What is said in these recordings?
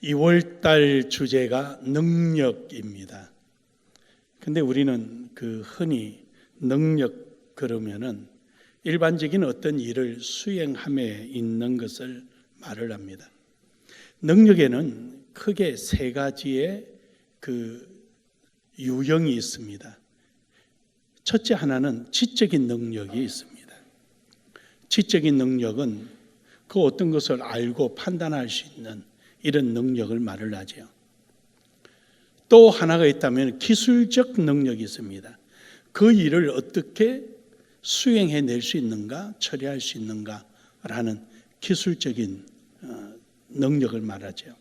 2월달 주제가 능력입니다. 근데 우리는 흔히 능력 그러면은 일반적인 어떤 일을 수행함에 있는 것을 말을 합니다. 능력에는 크게 세 가지의 유형이 있습니다. 첫째 하나는 지적인 능력이 있습니다. 지적인 능력은 그 어떤 것을 알고 판단할 수 있는 이런 능력을 말을 하죠. 또 하나가 있다면 기술적 능력이 있습니다. 그 일을 어떻게 수행해낼 수 있는가, 처리할 수 있는가라는 기술적인 능력을 말하죠.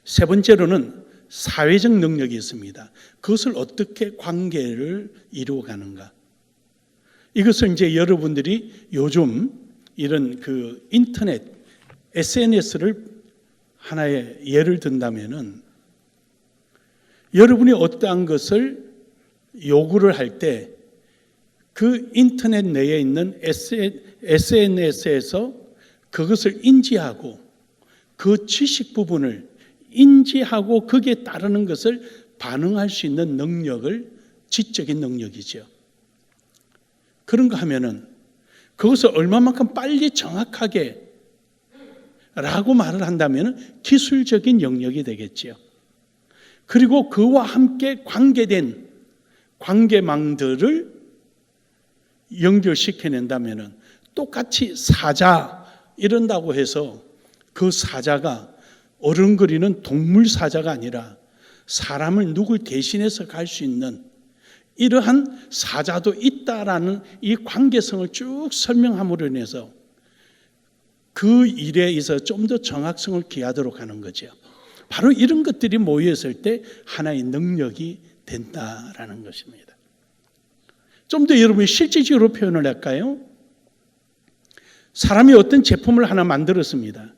세 번째로는 사회적 능력이 있습니다. 그것을 어떻게 관계를 이루어가는가. 이것을 이제 여러분들이 요즘 이런 인터넷, SNS를 하나의 예를 든다면은 여러분이 어떠한 것을 요구를 할 때 그 인터넷 내에 있는 SNS에서 그것을 인지하고 그 지식 부분을 인지하고 거기에 따르는 것을 반응할 수 있는 능력을 지적인 능력이죠. 그런가 하면은 그것을 얼마만큼 빨리 정확하게 라고 말을 한다면 기술적인 영역이 되겠지요. 그리고 그와 함께 관계된 관계망들을 연결시켜낸다면 똑같이 사자 이런다고 해서 그 사자가 어른거리는 동물 사자가 아니라 사람을 누굴 대신해서 갈 수 있는 이러한 사자도 있다라는 이 관계성을 쭉 설명함으로 인해서 그 일에 있어서 좀 더 정확성을 기하도록 하는 거죠. 바로 이런 것들이 모여있을 때 하나의 능력이 된다라는 것입니다. 좀 더 여러분이 실질적으로 표현을 할까요? 사람이 어떤 제품을 하나 만들었습니다.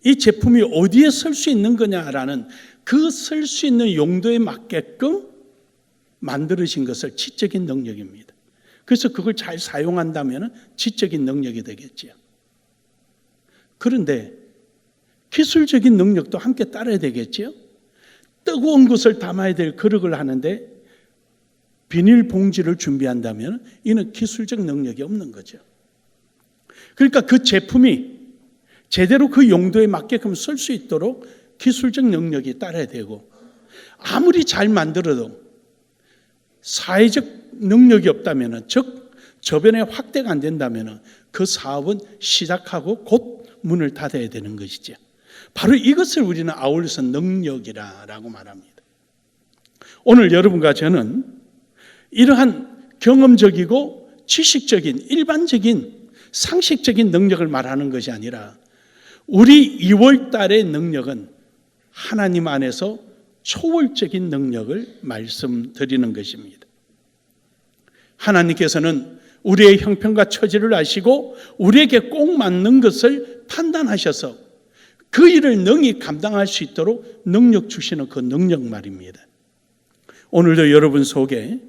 이 제품이 어디에 쓸 수 있는 거냐라는 그 쓸 수 있는 용도에 맞게끔 만들어진 것을 지적인 능력입니다. 그래서 그걸 잘 사용한다면 지적인 능력이 되겠죠. 그런데 기술적인 능력도 함께 따라야 되겠죠. 뜨거운 것을 담아야 될 그릇을 하는데 비닐봉지를 준비한다면 이는 기술적 능력이 없는 거죠. 그러니까 그 제품이 제대로 그 용도에 맞게끔 쓸 수 있도록 기술적 능력이 따라야 되고 아무리 잘 만들어도 사회적 능력이 없다면 즉 저변의 확대가 안 된다면 그 사업은 시작하고 곧 문을 닫아야 되는 것이죠. 바로 이것을 우리는 아울러서 능력이라고 말합니다. 오늘 여러분과 저는 이러한 경험적이고 지식적인 일반적인 상식적인 능력을 말하는 것이 아니라 우리 2월 달의 능력은 하나님 안에서 초월적인 능력을 말씀드리는 것입니다. 하나님께서는 우리의 형편과 처지를 아시고 우리에게 꼭 맞는 것을 판단하셔서 그 일을 능히 감당할 수 있도록 능력 주시는 그 능력 말입니다. 오늘도 여러분 속에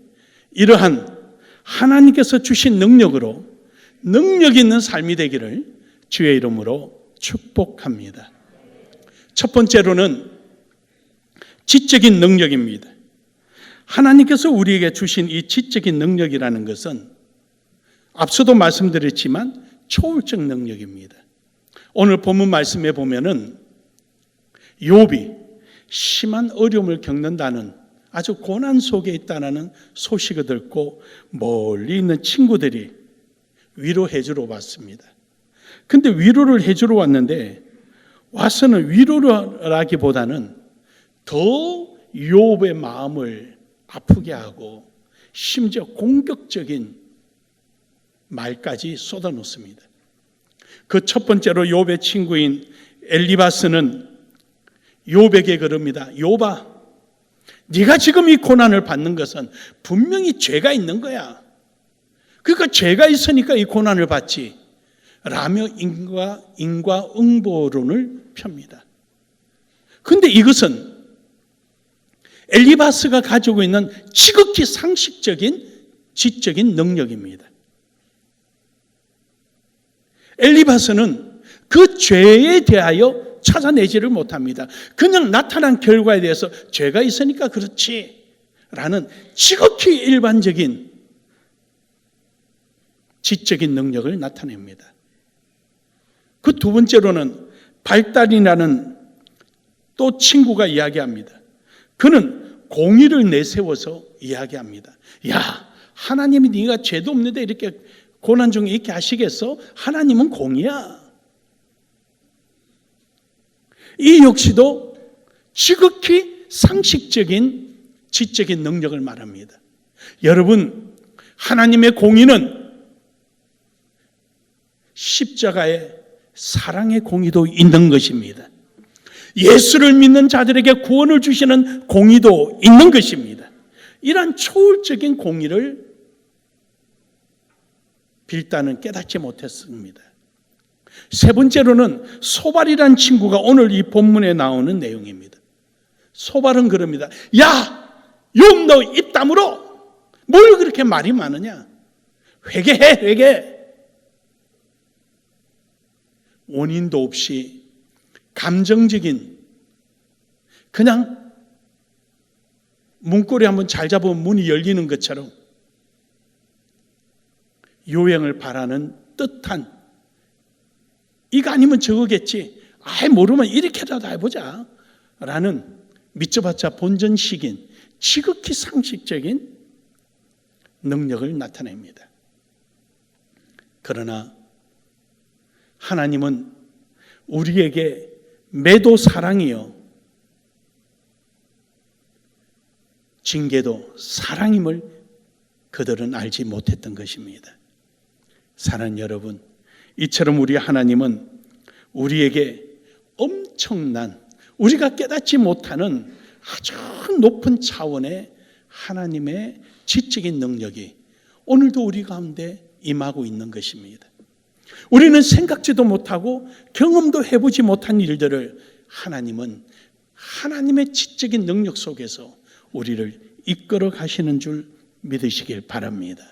이러한 하나님께서 주신 능력으로 능력 있는 삶이 되기를 주의 이름으로 축복합니다. 첫 번째로는 지적인 능력입니다. 하나님께서 우리에게 주신 이 지적인 능력이라는 것은 앞서도 말씀드렸지만 초월적 능력입니다. 오늘 본문 말씀에 보면은 욥이 심한 어려움을 겪는다는 아주 고난 속에 있다는 소식을 듣고 멀리 있는 친구들이 위로해 주러 왔습니다. 근데 위로를 해 주러 왔는데 와서는 위로라기보다는 더 욥의 마음을 아프게 하고 심지어 공격적인 말까지 쏟아놓습니다. 그 첫 번째로 욥의 친구인 엘리바스는 욥에게 그럽니다. 욥아, 네가 지금 이 고난을 받는 것은 분명히 죄가 있는 거야. 그러니까 죄가 있으니까 이 고난을 받지. 라며 인과응보론을 펴니다. 그런데 이것은 엘리바스가 가지고 있는 지극히 상식적인 지적인 능력입니다. 엘리바스는 그 죄에 대하여 찾아내지를 못합니다. 그냥 나타난 결과에 대해서 죄가 있으니까 그렇지 라는 지극히 일반적인 지적인 능력을 나타냅니다. 그 두 번째로는 발달이라는 또 친구가 이야기합니다. 그는 공의를 내세워서 이야기합니다. 야, 하나님이 네가 죄도 없는데 이렇게 고난 중에 있게 하시겠어? 하나님은 공의야. 이 역시도 지극히 상식적인 지적인 능력을 말합니다. 여러분, 하나님의 공의는 십자가의 사랑의 공의도 있는 것입니다. 예수를 믿는 자들에게 구원을 주시는 공의도 있는 것입니다. 이러한 초월적인 공의를 빌다는 깨닫지 못했습니다. 세 번째로는 소발이란 친구가 오늘 이 본문에 나오는 내용입니다. 소발은 그럽니다. 야, 욥 너 입 다물어. 뭘 그렇게 말이 많으냐? 회개해, 회개. 원인도 없이 감정적인, 그냥 문고리 한번 잘 잡으면 문이 열리는 것처럼 요행을 바라는 뜻한, 이거 아니면 저거겠지, 아예 모르면 이렇게라도 해보자 라는 믿져봤자 본전식인 지극히 상식적인 능력을 나타냅니다. 그러나 하나님은 우리에게 매도 사랑이요 징계도 사랑임을 그들은 알지 못했던 것입니다. 사랑하는 여러분, 이처럼 우리 하나님은 우리에게 엄청난, 우리가 깨닫지 못하는 아주 높은 차원의 하나님의 지적인 능력이 오늘도 우리 가운데 임하고 있는 것입니다. 우리는 생각지도 못하고 경험도 해보지 못한 일들을 하나님은 하나님의 지적인 능력 속에서 우리를 이끌어 가시는 줄 믿으시길 바랍니다.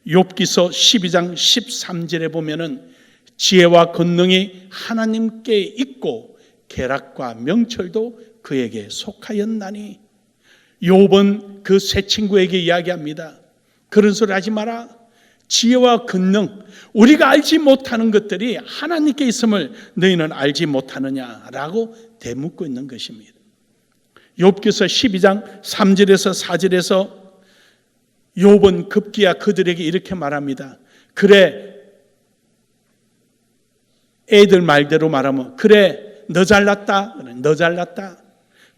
욥기서 12장 13절에 보면은 지혜와 권능이 하나님께 있고 계략과 명철도 그에게 속하였나니, 욥은 그 세 친구에게 이야기합니다. 그런 소리 하지 마라. 지혜와 권능, 우리가 알지 못하는 것들이 하나님께 있음을 너희는 알지 못하느냐라고 대묻고 있는 것입니다. 욥기서 12장 3절에서 4절에서 욥은 급기야 그들에게 이렇게 말합니다. 그래, 애들 말대로 말하면 그래 너 잘났다, 너 잘났다.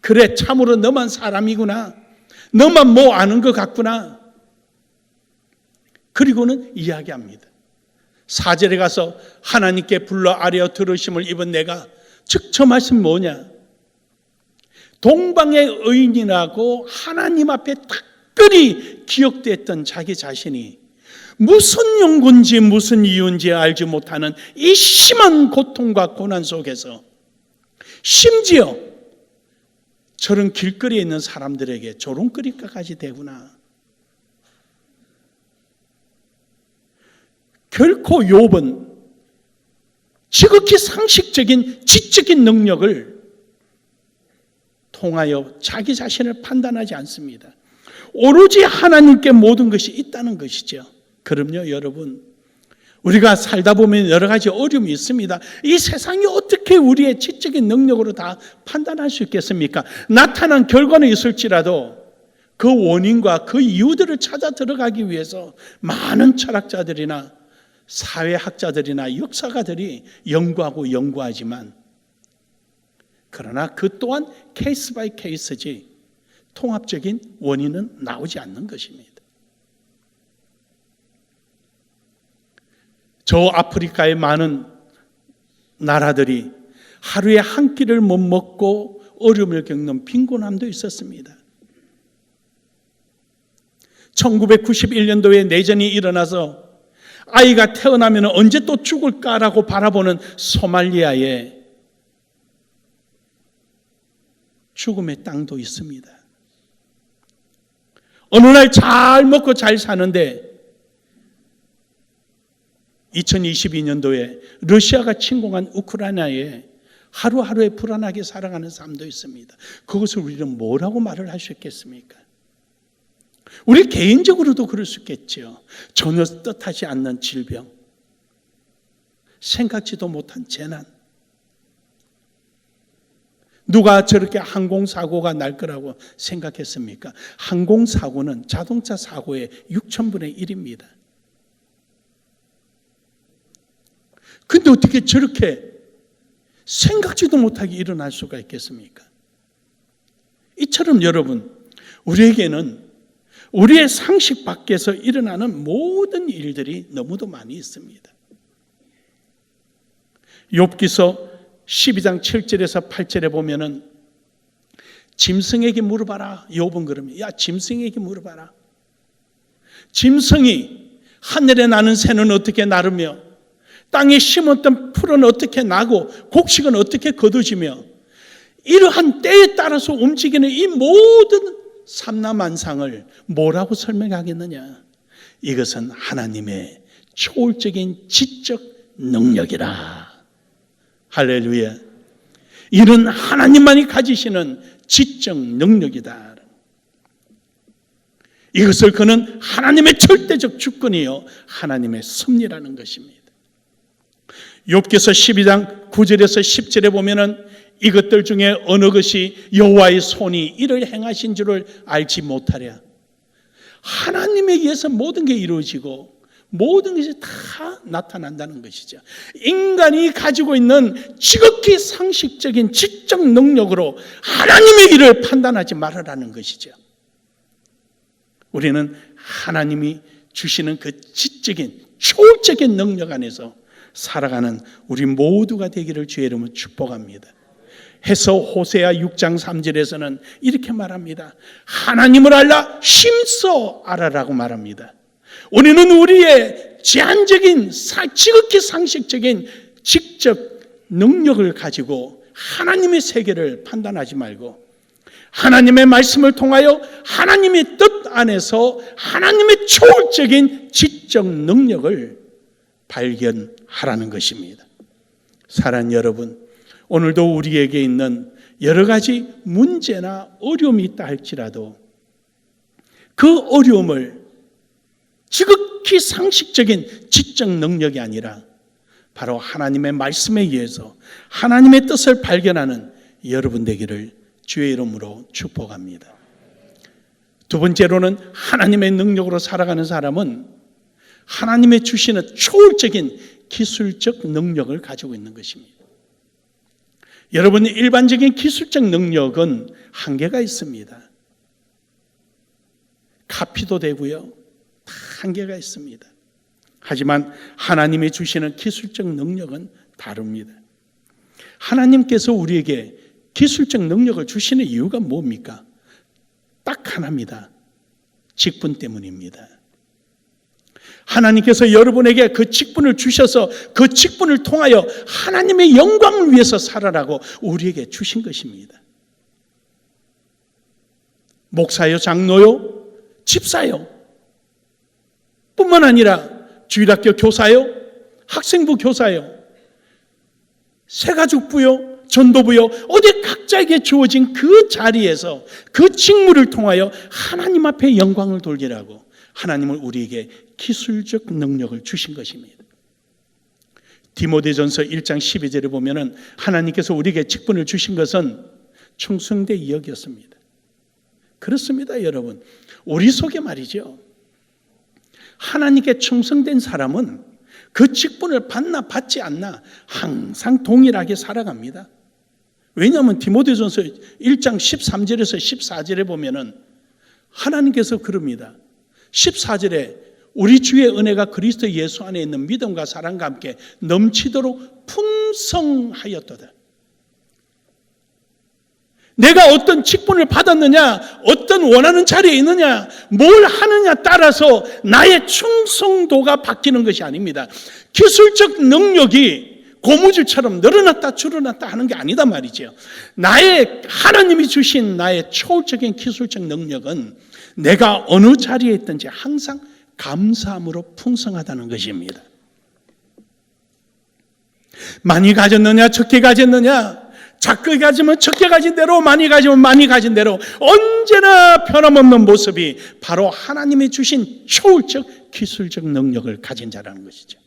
그래 참으로 너만 사람이구나, 너만 뭐 아는 것 같구나. 그리고는 이야기합니다. 4절에 가서 하나님께 불러 아뢰어 들으심을 입은 내가, 즉 저 말씀 뭐냐, 동방의 의인이라고 하나님 앞에 특별히 기억됐던 자기 자신이 무슨 용건지 무슨 이유인지 알지 못하는 이 심한 고통과 고난 속에서 심지어 저런 길거리에 있는 사람들에게 조롱거리까지 되구나. 결코 욥은 지극히 상식적인 지적인 능력을 통하여 자기 자신을 판단하지 않습니다. 오로지 하나님께 모든 것이 있다는 것이죠. 그럼요, 여러분, 우리가 살다 보면 여러 가지 어려움이 있습니다. 이 세상이 어떻게 우리의 지적인 능력으로 다 판단할 수 있겠습니까? 나타난 결과는 있을지라도 그 원인과 그 이유들을 찾아 들어가기 위해서 많은 철학자들이나 사회학자들이나 역사가들이 연구하고 연구하지만, 그러나 그 또한 케이스 바이 케이스지 통합적인 원인은 나오지 않는 것입니다. 저 아프리카의 많은 나라들이 하루에 한 끼를 못 먹고 어려움을 겪는 빈곤함도 있었습니다. 1991년도에 내전이 일어나서 아이가 태어나면 언제 또 죽을까라고 바라보는 소말리아에 죽음의 땅도 있습니다. 어느 날 잘 먹고 잘 사는데 2022년도에 러시아가 침공한 우크라이나에 하루하루에 불안하게 살아가는 사람도 있습니다. 그것을 우리는 뭐라고 말을 할 수 있겠습니까? 우리 개인적으로도 그럴 수 있겠죠. 전혀 뜻하지 않는 질병, 생각지도 못한 재난. 누가 저렇게 항공사고가 날 거라고 생각했습니까? 항공사고는 자동차 사고의 6,000분의 1입니다. 근데 어떻게 저렇게 생각지도 못하게 일어날 수가 있겠습니까? 이처럼 여러분, 우리에게는 우리의 상식 밖에서 일어나는 모든 일들이 너무도 많이 있습니다. 욥기서 12장 7절에서 8절에 보면은 짐승에게 물어봐라. 욥은 그러면 야 짐승에게 물어봐라. 짐승이 하늘에 나는 새는 어떻게 나르며 땅에 심었던 풀은 어떻게 나고 곡식은 어떻게 거두지며 이러한 때에 따라서 움직이는 이 모든 삼라만상을 뭐라고 설명하겠느냐? 이것은 하나님의 초월적인 지적 능력이라. 할렐루야. 이는 하나님만이 가지시는 지적 능력이다. 이것을 그는 하나님의 절대적 주권이요 하나님의 섭리라는 것입니다. 욥기서 12장 9절에서 10절에 보면은 이것들 중에 어느 것이 여호와의 손이 이를 행하신 줄을 알지 못하랴. 하나님에 의해서 모든 게 이루어지고 모든 것이 다 나타난다는 것이죠. 인간이 가지고 있는 지극히 상식적인 지적 능력으로 하나님의 일을 판단하지 말아라는 것이죠. 우리는 하나님이 주시는 그 지적인 초월적인 능력 안에서 살아가는 우리 모두가 되기를 주의 이름으로 축복합니다. 해서 호세아 6장 3절에서는 이렇게 말합니다. 하나님을 알라 힘써 알아라고 말합니다. 우리는 우리의 제한적인 지극히 상식적인 직접 능력을 가지고 하나님의 세계를 판단하지 말고 하나님의 말씀을 통하여 하나님의 뜻 안에서 하나님의 초월적인 지적 능력을 발견하라는 것입니다. 사랑하는 여러분, 오늘도 우리에게 있는 여러 가지 문제나 어려움이 있다 할지라도 그 어려움을 지극히 상식적인 지적 능력이 아니라 바로 하나님의 말씀에 의해서 하나님의 뜻을 발견하는 여러분 되기를 주의 이름으로 축복합니다. 두 번째로는 하나님의 능력으로 살아가는 사람은 하나님의 주시는 초월적인 기술적 능력을 가지고 있는 것입니다. 여러분, 일반적인 기술적 능력은 한계가 있습니다. 카피도 되고요. 다 한계가 있습니다. 하지만 하나님이 주시는 기술적 능력은 다릅니다. 하나님께서 우리에게 기술적 능력을 주시는 이유가 뭡니까? 딱 하나입니다. 직분 때문입니다. 하나님께서 여러분에게 그 직분을 주셔서 그 직분을 통하여 하나님의 영광을 위해서 살아라고 우리에게 주신 것입니다. 목사요, 장로요, 집사요, 뿐만 아니라 주일학교 교사요, 학생부 교사요, 새가족부요, 전도부요, 어디 각자에게 주어진 그 자리에서 그 직무를 통하여 하나님 앞에 영광을 돌리라고 하나님은 우리에게 기술적 능력을 주신 것입니다. 디모데전서 1장 12절에 보면은 하나님께서 우리에게 직분을 주신 것은 충성되 여겼습니다. 그렇습니다, 여러분. 우리 속에 말이죠. 하나님께 충성된 사람은 그 직분을 받나 받지 않나 항상 동일하게 살아갑니다. 왜냐하면 디모데전서 1장 13절에서 14절에 보면은 하나님께서 그럽니다. 14절에 우리 주의 은혜가 그리스도 예수 안에 있는 믿음과 사랑과 함께 넘치도록 풍성하였도다. 내가 어떤 직분을 받았느냐, 어떤 원하는 자리에 있느냐, 뭘 하느냐 따라서 나의 충성도가 바뀌는 것이 아닙니다. 기술적 능력이 고무줄처럼 늘어났다 줄어났다 하는 게 아니다 말이죠. 나의 하나님이 주신 나의 초월적인 기술적 능력은 내가 어느 자리에 있든지 항상 감사함으로 풍성하다는 것입니다. 많이 가졌느냐 적게 가졌느냐, 작게 가지면 적게 가진 대로, 많이 가지면 많이 가진 대로 언제나 변함없는 모습이 바로 하나님이 주신 초월적 기술적 능력을 가진 자라는 것이죠.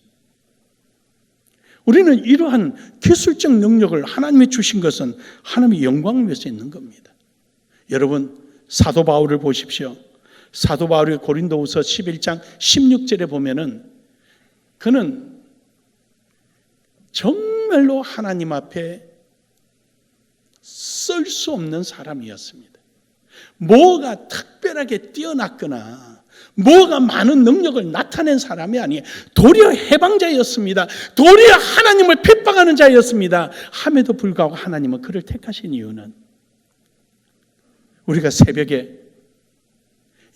우리는 이러한 기술적 능력을 하나님이 주신 것은 하나님의 영광을 위해서 있는 겁니다. 여러분, 사도 바울을 보십시오. 사도 바울이 고린도후서 11장 16절에 보면은 그는 정말로 하나님 앞에 쓸 수 없는 사람이었습니다. 뭐가 특별하게 뛰어났거나 뭐가 많은 능력을 나타낸 사람이 아니에요. 도리어 해방자였습니다. 도리어 하나님을 핍박하는 자였습니다. 함에도 불구하고 하나님은 그를 택하신 이유는, 우리가 새벽에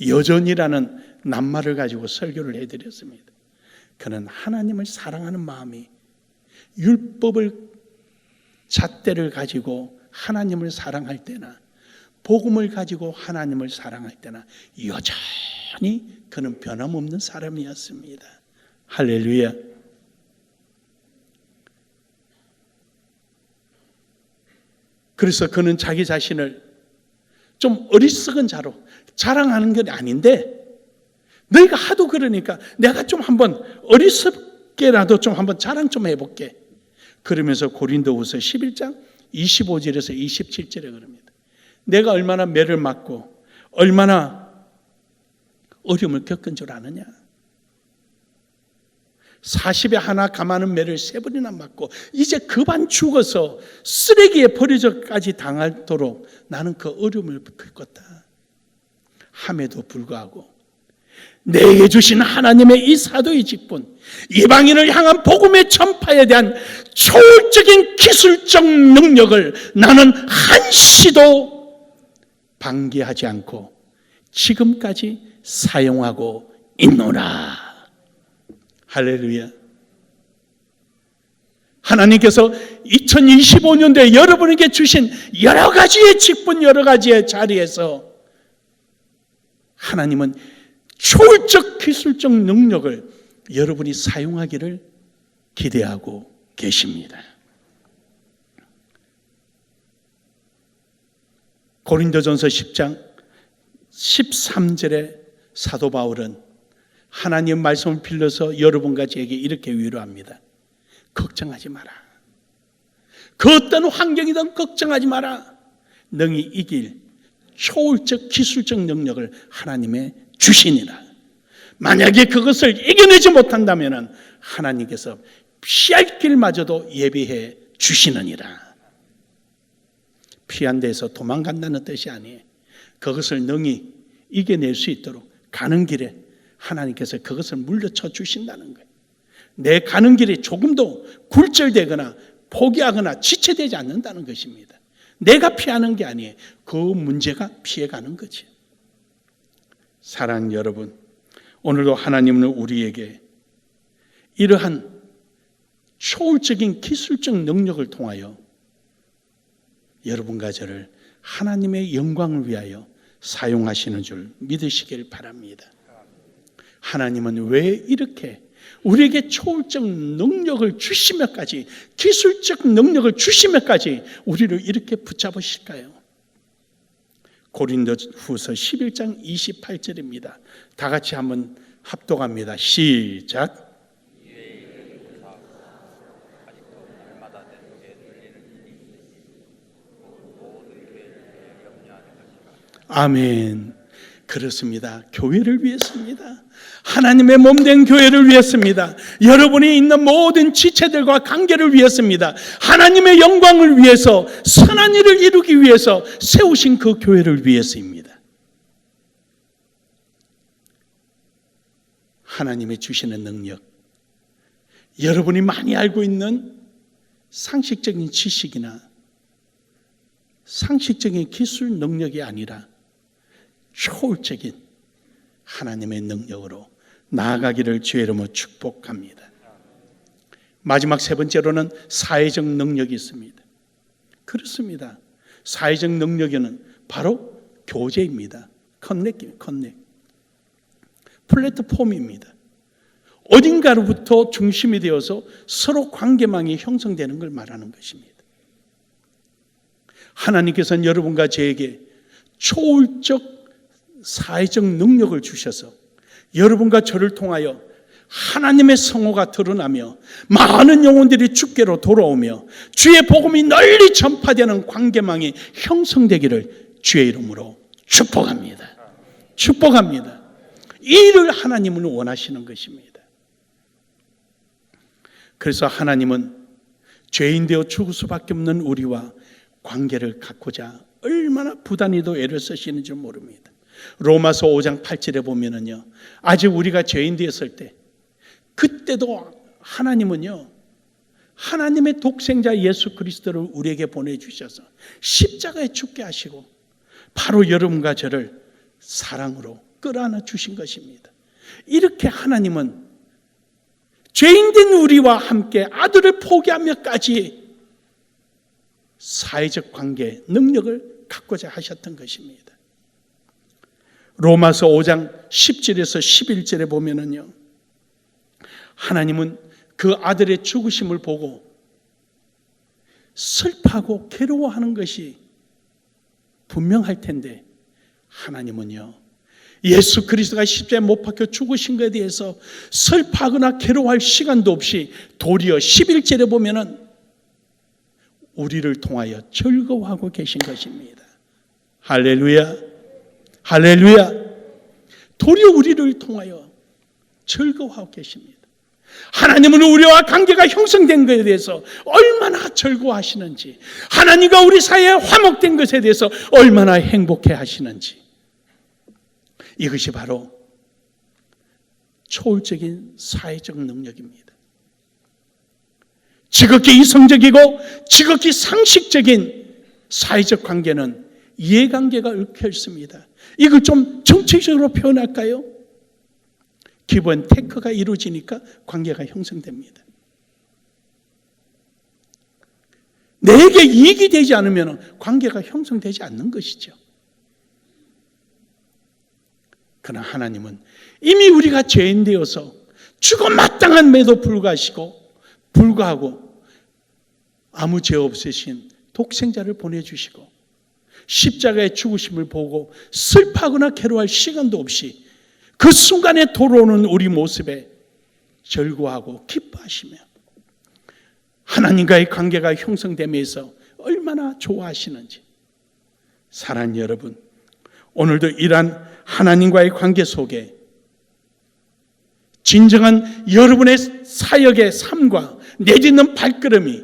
여전이라는 낱말을 가지고 설교를 해드렸습니다. 그는 하나님을 사랑하는 마음이 율법을 잣대를 가지고 하나님을 사랑할 때나 복음을 가지고 하나님을 사랑할 때나 여전히 그는 변함없는 사람이었습니다. 할렐루야. 그래서 그는 자기 자신을 좀 어리석은 자로 자랑하는 건 아닌데, 너희가 하도 그러니까 내가 좀 한번 어리석게라도 좀 한번 자랑 좀 해볼게. 그러면서 고린도후서 11장 25절에서 27절에 그럽니다. 내가 얼마나 매를 맞고 얼마나 어려움을 겪은 줄 아느냐. 40에 하나 감하는 매를 3번이나 맞고 이제 그만 죽어서 쓰레기에 버려져까지 당하도록 나는 그 어려움을 겪었다. 함에도 불구하고 내게 주신 하나님의 이 사도의 직분, 이방인을 향한 복음의 전파에 대한 초월적인 기술적 능력을 나는 한시도 방기하지 않고 지금까지 사용하고 있노라. 할렐루야. 하나님께서 2025년도에 여러분에게 주신 여러 가지의 직분, 여러 가지의 자리에서 하나님은 초월적 기술적 능력을 여러분이 사용하기를 기대하고 계십니다. 고린도전서 10장 13절에 사도 바울은 하나님 말씀을 빌려서 여러분과 저에게 이렇게 위로합니다. 걱정하지 마라. 그 어떤 환경이든 걱정하지 마라. 능히 이길 초월적 기술적 능력을 하나님의 주시니라. 만약에 그것을 이겨내지 못한다면 하나님께서 피할 길마저도 예비해 주시느니라. 피한 데에서 도망간다는 뜻이 아니에요. 그것을 능히 이겨낼 수 있도록 가는 길에 하나님께서 그것을 물려쳐 주신다는 거예요. 내 가는 길이 조금도 굴절되거나 포기하거나 지체되지 않는다는 것입니다. 내가 피하는 게 아니에요. 그 문제가 피해가는 거지. 사랑하는 여러분, 오늘도 하나님은 우리에게 이러한 초월적인 기술적 능력을 통하여 여러분과 저를 하나님의 영광을 위하여 사용하시는 줄 믿으시길 바랍니다. 하나님은 왜 이렇게 우리에게 초월적 능력을 주시며까지, 기술적 능력을 주시며까지 우리를 이렇게 붙잡으실까요? 고린도후서 11장 28절입니다. 다 같이 한번 합독합니다. 시작. 아멘. 그렇습니다. 교회를 위해서입니다. 하나님의 몸된 교회를 위해서입니다. 여러분이 있는 모든 지체들과 관계를 위해서입니다. 하나님의 영광을 위해서, 선한 일을 이루기 위해서 세우신 그 교회를 위해서입니다. 하나님이 주시는 능력, 여러분이 많이 알고 있는 상식적인 지식이나 상식적인 기술 능력이 아니라 초월적인 하나님의 능력으로 나아가기를 주의 이름으로 축복합니다. 마지막 세 번째로는 사회적 능력이 있습니다. 그렇습니다. 사회적 능력에는 바로 교제입니다. 커넥. 플랫폼입니다. 어딘가로부터 중심이 되어서 서로 관계망이 형성되는 걸 말하는 것입니다. 하나님께서는 여러분과 저에게 초월적 사회적 능력을 주셔서 여러분과 저를 통하여 하나님의 성호가 드러나며 많은 영혼들이 주께로 돌아오며 주의 복음이 널리 전파되는 관계망이 형성되기를 주의 이름으로 축복합니다. 축복합니다. 이 일을 하나님은 원하시는 것입니다. 그래서 하나님은 죄인 되어 죽을 수밖에 없는 우리와 관계를 갖고자 얼마나 부단히도 애를 쓰시는지 모릅니다. 로마서 5장 8절에 보면은요, 아직 우리가 죄인 되었을 때, 그때도 하나님은요, 하나님의 독생자 예수 그리스도를 우리에게 보내주셔서 십자가에 죽게 하시고 바로 여러분과 저를 사랑으로 끌어안아 주신 것입니다. 이렇게 하나님은 죄인된 우리와 함께 아들을 포기하며까지 사회적 관계 능력을 갖고자 하셨던 것입니다. 로마서 5장 10절에서 11절에 보면은요, 하나님은 그 아들의 죽으심을 보고 슬퍼하고 괴로워하는 것이 분명할 텐데, 하나님은요, 예수 그리스도가 십자가에 못 박혀 죽으신 것에 대해서 슬퍼하거나 괴로워할 시간도 없이 도리어 11절에 보면은 우리를 통하여 즐거워하고 계신 것입니다. 할렐루야, 할렐루야. 도리어 우리를 통하여 즐거워하고 계십니다. 하나님은 우리와 관계가 형성된 것에 대해서 얼마나 즐거워하시는지, 하나님과 우리 사이에 화목된 것에 대해서 얼마나 행복해 하시는지, 이것이 바로 초월적인 사회적 능력입니다. 지극히 이성적이고 지극히 상식적인 사회적 관계는 이해관계가 얽혀 있습니다. 이걸 좀 정치적으로 표현할까요? 기본 테크가 이루어지니까 관계가 형성됩니다. 내게 이익이 되지 않으면 관계가 형성되지 않는 것이죠. 그러나 하나님은 이미 우리가 죄인 되어서 죽어 마땅함에도 불구하고 아무 죄 없으신 독생자를 보내주시고 십자가의 죽으심을 보고 슬퍼하거나 괴로워할 시간도 없이 그 순간에 돌아오는 우리 모습에 즐거워하고 기뻐하시며 하나님과의 관계가 형성되면서 얼마나 좋아하시는지, 사랑하는 여러분, 오늘도 이러한 하나님과의 관계 속에 진정한 여러분의 사역의 삶과 내딛는 발걸음이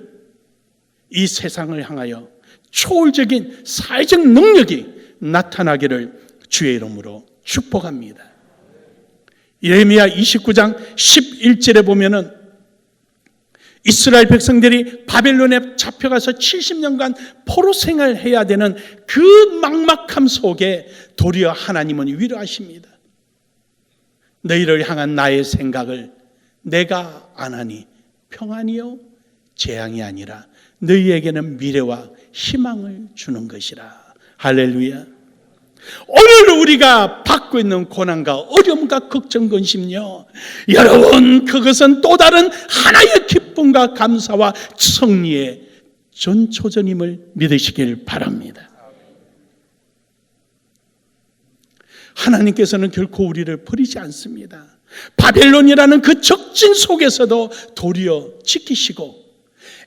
이 세상을 향하여 초월적인 사회적 능력이 나타나기를 주의 이름으로 축복합니다. 예레미야 29장 11절에 보면은 이스라엘 백성들이 바벨론에 잡혀가서 70년간 포로 생활해야 되는 그 막막함 속에 도리어 하나님은 위로하십니다. 너희를 향한 나의 생각을 내가 안 하니 평안이요 재앙이 아니라 너희에게는 미래와 희망을 주는 것이라. 할렐루야. 오늘 우리가 받고 있는 고난과 어려움과 걱정, 근심요, 여러분, 그것은 또 다른 하나의 기쁨과 감사와 승리의 전초전임을 믿으시길 바랍니다. 하나님께서는 결코 우리를 버리지 않습니다. 바벨론이라는 그 적진 속에서도 도리어 지키시고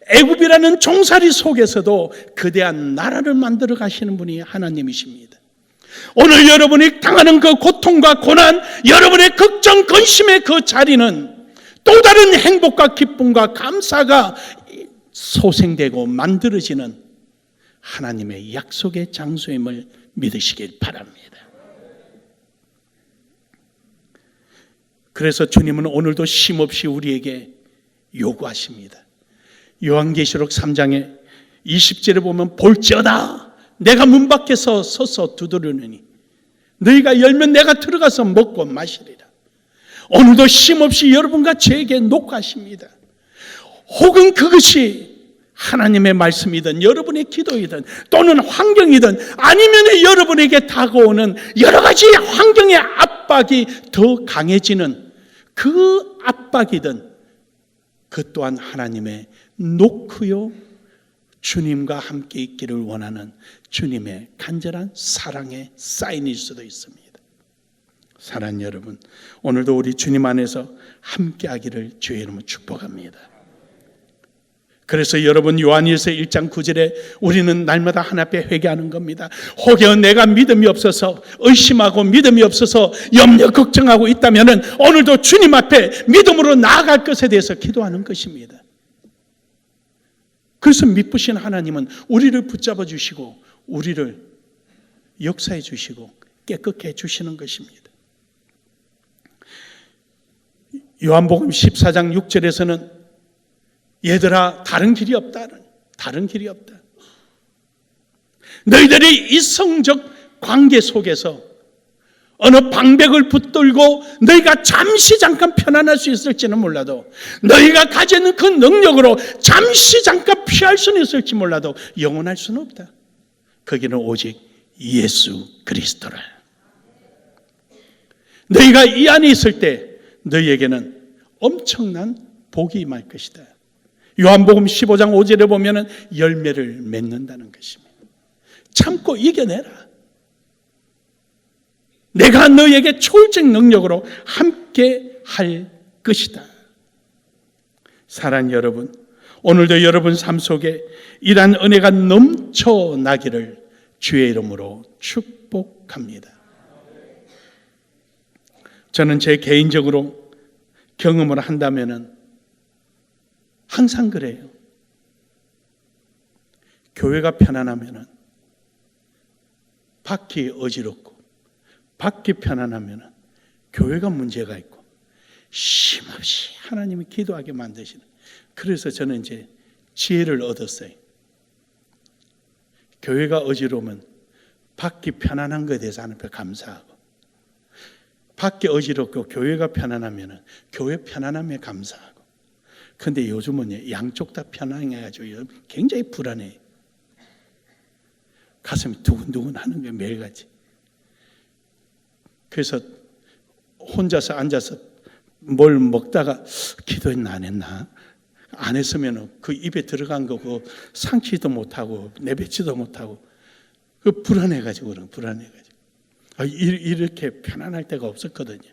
애굽이라는 종살이 속에서도 거대한 나라를 만들어 가시는 분이 하나님이십니다. 오늘 여러분이 당하는 그 고통과 고난, 여러분의 걱정, 근심의 그 자리는 또 다른 행복과 기쁨과 감사가 소생되고 만들어지는 하나님의 약속의 장소임을 믿으시길 바랍니다. 그래서 주님은 오늘도 쉼없이 우리에게 요구하십니다. 요한계시록 3장에 20절에 보면 볼지어다 내가 문 밖에서 서서 두드리느니 너희가 열면 내가 들어가서 먹고 마시리라. 오늘도 쉼없이 여러분과 저에게 녹화하십니다. 혹은 그것이 하나님의 말씀이든 여러분의 기도이든 또는 환경이든 아니면 여러분에게 다가오는 여러 가지 환경의 압박이 더 강해지는 그 압박이든 그 또한 하나님의 노크요, 주님과 함께 있기를 원하는 주님의 간절한 사랑의 사인일 수도 있습니다. 사랑하는 여러분, 오늘도 우리 주님 안에서 함께하기를 주의 이름으로 축복합니다. 그래서 여러분, 요한일서 1장 9절에 우리는 날마다 하나님 앞에 회개하는 겁니다. 혹여 내가 믿음이 없어서, 의심하고 믿음이 없어서 염려 걱정하고 있다면 오늘도 주님 앞에 믿음으로 나아갈 것에 대해서 기도하는 것입니다. 그래서 믿으신 하나님은 우리를 붙잡아 주시고 우리를 역사해 주시고 깨끗게 해 주시는 것입니다. 요한복음 14장 6절에서는 얘들아, 다른 길이 없다. 다른 길이 없다. 너희들이 이성적 관계 속에서 어느 방백을 붙들고 너희가 잠시 잠깐 편안할 수 있을지는 몰라도, 너희가 가지는 그 능력으로 잠시 잠깐 피할 수는 있을지 몰라도 영원할 수는 없다. 거기는 오직 예수 그리스도라. 너희가 이 안에 있을 때 너희에게는 엄청난 복이 임할 것이다. 요한복음 15장 5절에 보면 열매를 맺는다는 것입니다. 참고 이겨내라. 내가 너희에게 초월적 능력으로 함께 할 것이다. 사랑하는 여러분, 오늘도 여러분 삶 속에 이러한 은혜가 넘쳐나기를 주의 이름으로 축복합니다. 저는 제 개인적으로 경험을 한다면 항상 그래요. 교회가 편안하면 밖이 어지럽고, 밖이 편안하면 교회가 문제가 있고, 쉼없이 하나님이 기도하게 만드시는. 그래서 저는 이제 지혜를 얻었어요. 교회가 어지러우면 밖이 편안한 것에 대해서 하나님 앞에 감사하고, 밖이 어지럽고 교회가 편안하면 교회 편안함에 감사하고. 그런데 요즘은 양쪽 다 편안해가지고 굉장히 불안해. 가슴이 두근두근 하는 게 매일같이. 그래서 혼자서 앉아서 뭘 먹다가 기도했나 안 했나? 안 했으면 그 입에 들어간 거 그거 상치도 못하고 내뱉지도 못하고 그 불안해가지고 그런 불안해가지고. 이렇게 편안할 때가 없었거든요.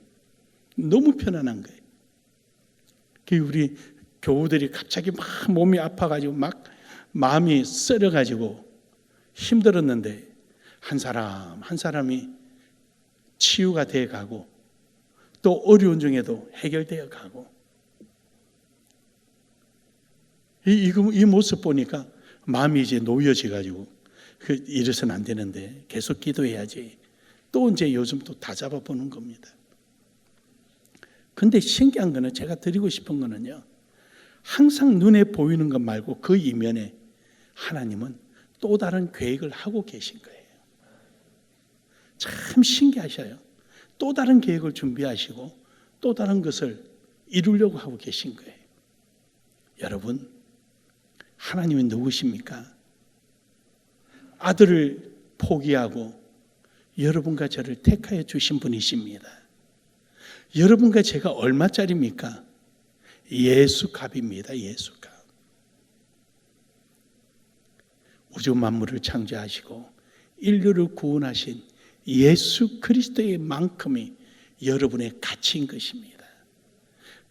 너무 편안한 거예요. 우리 교우들이 갑자기 막 몸이 아파가지고 막 마음이 썰어가지고 힘들었는데 한 사람 한 사람이 치유가 되어 가고 또 어려운 중에도 해결되어 가고, 이 모습 보니까 마음이 이제 놓여져 가지고 이래서는 안 되는데 계속 기도해야지. 또 이제 요즘 또 다 잡아보는 겁니다. 근데 신기한 거는, 제가 드리고 싶은 거는요, 항상 눈에 보이는 것 말고 그 이면에 하나님은 또 다른 계획을 하고 계신 거예요. 참 신기하셔요. 또 다른 계획을 준비하시고 또 다른 것을 이루려고 하고 계신 거예요. 여러분, 하나님은 누구십니까? 아들을 포기하고 여러분과 저를 택하여 주신 분이십니다. 여러분과 제가 얼마짜리입니까? 예수값입니다. 예수값. 우주 만물을 창조하시고 인류를 구원하신 예수 그리스도의 만큼이 여러분의 가치인 것입니다.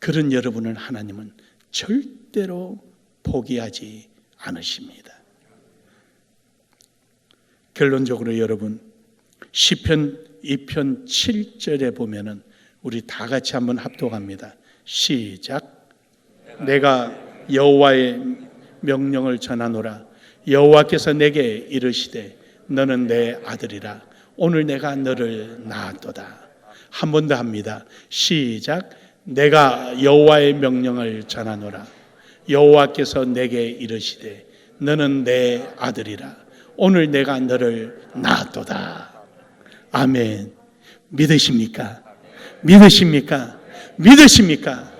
그런 여러분을 하나님은 절대로 포기하지 않으십니다. 결론적으로 여러분, 시편 2편 7절에 보면은 우리 다 같이 한번 합독합니다. 시작. 내가 여호와의 명령을 전하노라. 여호와께서 내게 이르시되 너는 내 아들이라. 오늘 내가 너를 낳았도다. 한 번 더 합니다. 시작. 내가 여호와의 명령을 전하노라. 여호와께서 내게 이르시되 너는 내 아들이라. 오늘 내가 너를 낳았도다. 아멘. 믿으십니까? 믿으십니까? 믿으십니까?